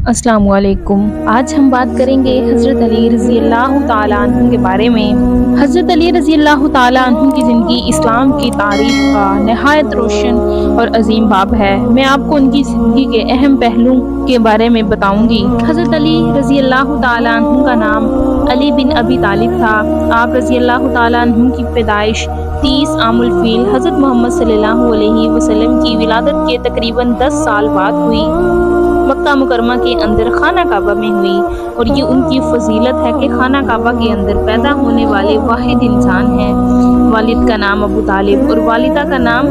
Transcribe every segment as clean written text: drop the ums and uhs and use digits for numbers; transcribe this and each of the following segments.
अस्सलामु अलैकुम। आज हम बात करेंगे हज़रत अली रज़ी अल्लाह ताला अन्हु के बारे में। हज़रत अली रज़ी अल्लाह ताला अन्हु की ज़िंदगी इस्लाम की तारीख़ का नहायत रोशन और अजीम बाब है। मैं आपको उनकी ज़िंदगी के अहम पहलुओं के बारे में बताऊंगी। हज़रत अली रज़ी अल्लाह ताला अन्हु का नाम अली बिन अबी तालिब था। आप रज़ी अल्लाह ताला अन्हु की पैदाइश 30 आमुल फ़ील हज़रत मोहम्मद सल्लल्लाहु अलैहि वसल्लम की विलादत के तकरीबन 10 साल बाद हुई। मक्का मुकरमा के अंदर खाना काबा में हुई और ये उनकी फजीलत है कि खाना काबा के अंदर पैदा होने वाले वाहिद इंसान हैं। वालिद का नाम अबू तालिब और वालिदा का नाम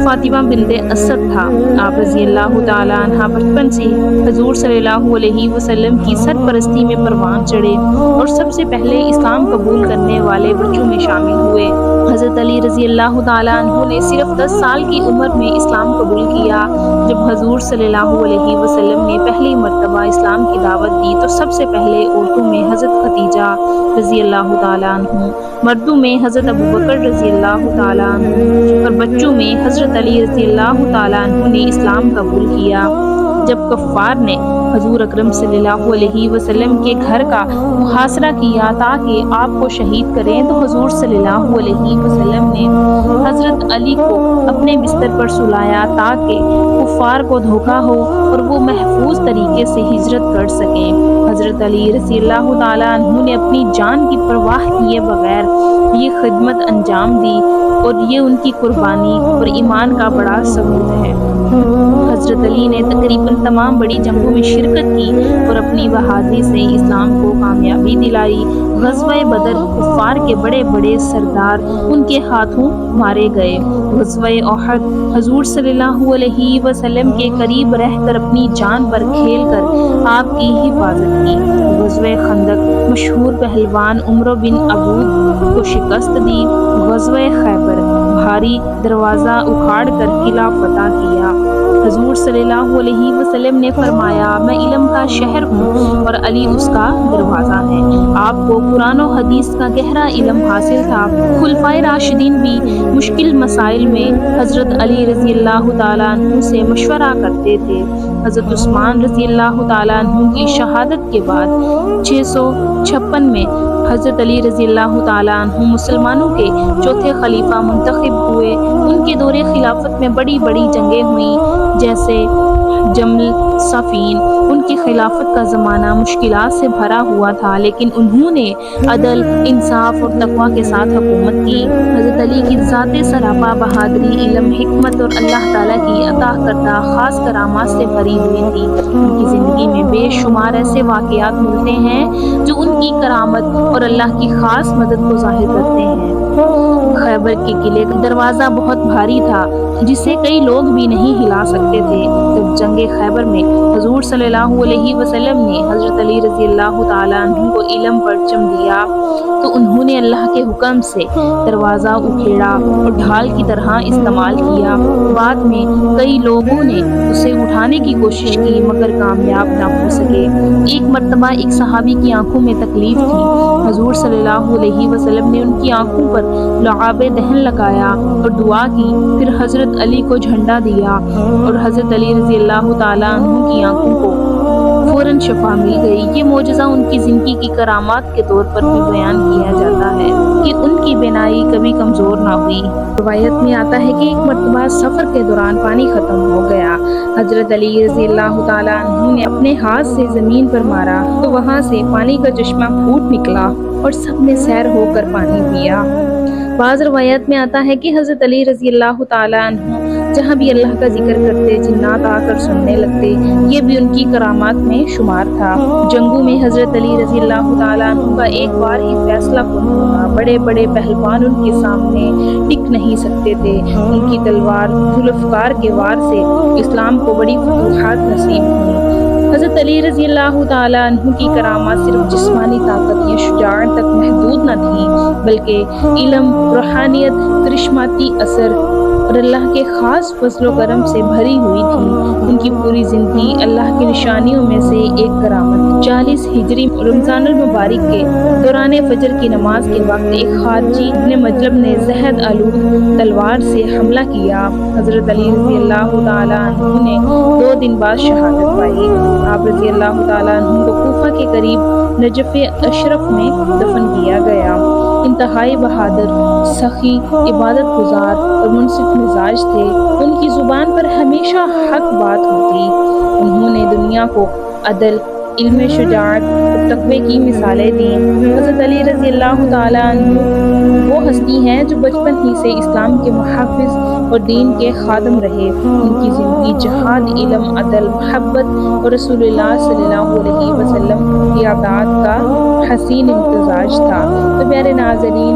फातिमा बिन्ते असद था। आप रज़ी अल्लाह ताला अन्हा बचपन से हजूर सल्लल्लाहु अलैहि वसल्लम की सरपरस्ती में परवान चढ़े और सबसे पहले इस्लाम कबूल करने वाले बच्चों में शामिल हुए। हज़रत अली रज़ी अल्लाह ताला अन्हु ने सिर्फ 10 साल की उम्र में इस्लाम कबूल किया। जब हजूर सल्लल्लाहु अलैहि वसल्लम ने पहली मर्तबा इस्लाम की दावत दी तो सबसे पहले औरतों में हज़रत खदीजा रज़ी अल्लाह ताला अन्हु, मर्दों में हज़रत अबू बकर रज़ी अल्लाह ताला अन्हु और बच्चों में हज़रत अली रज़ी अल्लाह ताला अन्हु ने इस्लाम कबूल किया। जब कफ़ार ने हजूर अकरम सल्लल्लाहु अलैहि वसल्लम के घर का मुहासरा किया ताकि आपको शहीद करें तो हजूर सल्लल्लाहु अलैहि वसल्लम ने हज़रत अली को अपने बिस्तर पर सुलाया ताकि कुफ़ार को धोखा हो और वो महफूज तरीके से हिजरत कर सकें। हज़रत अली रज़ी अल्लाह ताला अन्हु ने अपनी जान की परवाह किए बगैर ये खिदमत अंजाम दी और ये उनकी कुर्बानी और ईमान का बड़ा सबूत है। हज़रत अली ने तकरीबन तमाम बड़ी जंगों में शिरकत की और अपनी बहादुरी से इस्लाम को कामयाबी दिलाई। ग़ज़वा बदर कुफ़ार के बड़े बड़े सरदार उनके हाथों मारे गए। ग़ज़वा उहद हजूर सल्लल्लाहु अलैहि वसल्लम के करीब रहकर अपनी जान पर खेल कर आपकी हिफाजत की। ग़ज़वा खंदक मशहूर पहलवान उमर बिन अबूद को शिकस्त दी। ग़ज़वा खैबर भारी दरवाज़ा उखाड़ कर किला फतह किया। हजूर सल्लल्लाहु अलैहि वसल्लम ने फरमाया, मैं इल्म का शहर हूँ और अली उसका दरवाज़ा है। आपको कुरान और हदीस का गहरा इल्म हासिल था। खुलफाए राशिदीन भी मुश्किल मसाइल में हज़रत अली रज़ी अल्लाह ताला अन्हु से मशवरा करते थे। हज़रत उस्मान रज़ी अल्लाह ताला अन्हु की शहादत के बाद 656 में हज़रत अली रज़ी अल्लाह ताला अन्हु मुसलमानों के चौथे खलीफा मुंतखब हुए। उनके दौरे खिलाफत में बड़ी बड़ी जंगें हुई जैसे जमल सफ़ीन। उनकी खिलाफत का ज़माना मुश्किलात से भरा हुआ था लेकिन उन्होंने अदल, इंसाफ और तक़वा के साथ हुकूमत की। हज़रत अली की ज़ाते सरापा बहादुरी, इल्म, हिकमत और अल्लाह ताला की अता करदा ख़ास करामात से भरी हुई थी। उनकी ज़िंदगी में बेशुमार ऐसे वाक़यात मिलते हैं जो उनकी करामत और अल्लाह की ख़ास मदद को ज़ाहिर करते हैं। खैबर के किले का दरवाज़ा बहुत भारी था जिसे कई लोग भी नहीं हिला सकते थे। जब जंगे खैबर में हजूर सल्लल्लाहु अलैहि वसल्लम ने हज़रत अली रज़ी अल्लाह ताला अन्हु को इल्म परचम दिया तो उन्होंने अल्लाह के हुक्म से दरवाज़ा उखेड़ा और ढाल की तरह इस्तेमाल किया। बाद में कई लोगों ने उसे उठाने की कोशिश की मगर कामयाब ना हो सके। एक मर्तबा एक सहाबी की आंखों में तकलीफ थी। हजूर सल्लल्लाहु अलैहि वसल्लम ने उनकी आंखों पर लुआबे दहन लगाया और दुआ की। फिर हज़रत अली को झंडा दिया और हज़रत अली रज़ी अल्लाह ताला अन्हु की आंखों को फ़ौरन शफा मिल गई। ये मोजज़ा उनकी ज़िंदगी की करामात के तौर पर भी बयान किया जाता है कि उनकी बिनाई कभी कमज़ोर ना हुई। रवायत में आता है कि एक मर्तबा सफ़र के दौरान पानी ख़त्म हो गया। हज़रत अली रज़ी अल्लाह ताला अन्हु ने अपने हाथ से ज़मीन पर मारा तो वहाँ से पानी का चश्मा फूट निकला और सब ने सैर होकर पानी पिया। बाज़ रवायत में आता है कि हज़रत अली रज़ी अल्लाह ताला अन्हु जहाँ भी अल्लाह का जिक्र करते जिन्नात आकर सुनने लगते। ये भी उनकी करामात में शुमार था। जंगों में हज़रत अली रज़ी अल्लाह ताला अन्हु का एक बार ही फैसला कुन होगा। बड़े बड़े पहलवान उनके सामने टिक नहीं सकते थे। उनकी तलवार जुल्फ़कार के वार से इस्लाम को बड़ी फतूहात नसीब हुई। हज़रत अली रज़ी अल्लाह ताला अन्हु की करामात सिर्फ जिस्मानी ताकत या शुजाअत तक महदूद न थी बल्कि इल्म, रूहानियत, करिश्माती असर اور اللہ کے خاص فضل و کرم سے بھری ہوئی تھی۔ ان کی پوری زندگی اللہ کی نشانیوں میں سے ایک کرامت 40 ہجری رمضان المبارک کے دوران فجر کی نماز کے وقت ایک خارجی ابن مجلب نے زہد آلود تلوار سے حملہ کیا۔ حضرت علی رضی اللہ تعالیٰ عنہ نے 2 دن بعد شہادت پائی۔ آپ رضی اللہ تعالیٰ عنہ کو کوفہ کے قریب نجف اشرف میں دفن کیا گیا۔ انتہائی بہادر، سخی، عبادت گزار اور منصف مزاج تھے۔ ان کی زبان پر ہمیشہ حق بات ہوتی۔ انہوں نے دنیا کو عدل، علم، شجاعت اور تقوی کی مثالیں دیں۔ حضرت علی رضی اللہ تعالیٰ عنہ وہ ہستی ہیں جو بچپن ہی سے اسلام کے محافظ اور دین کے خادم رہے۔ ان کی زندگی جہاد، علم، عدل، محبت اور رسول اللہ صلی اللہ علیہ وسلم کی عطاعت کا حسین امتزاج تھا۔ تو پیارے ناظرین،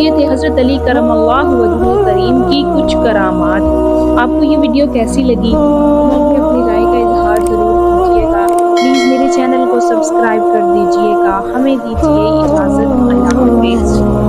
یہ تھے حضرت علی کرم اللہ وجہہ الکریم کی کچھ کرامات۔ آپ کو یہ ویڈیو کیسی لگی؟ کمنٹ میں اپنی رائے کا اظہار ضرور کیجیے گا۔ پلیز میرے چینل کو سبسکرائب کر دیجیے گا۔ ہمیں دیجیے اجازت۔ اللہ حافظ۔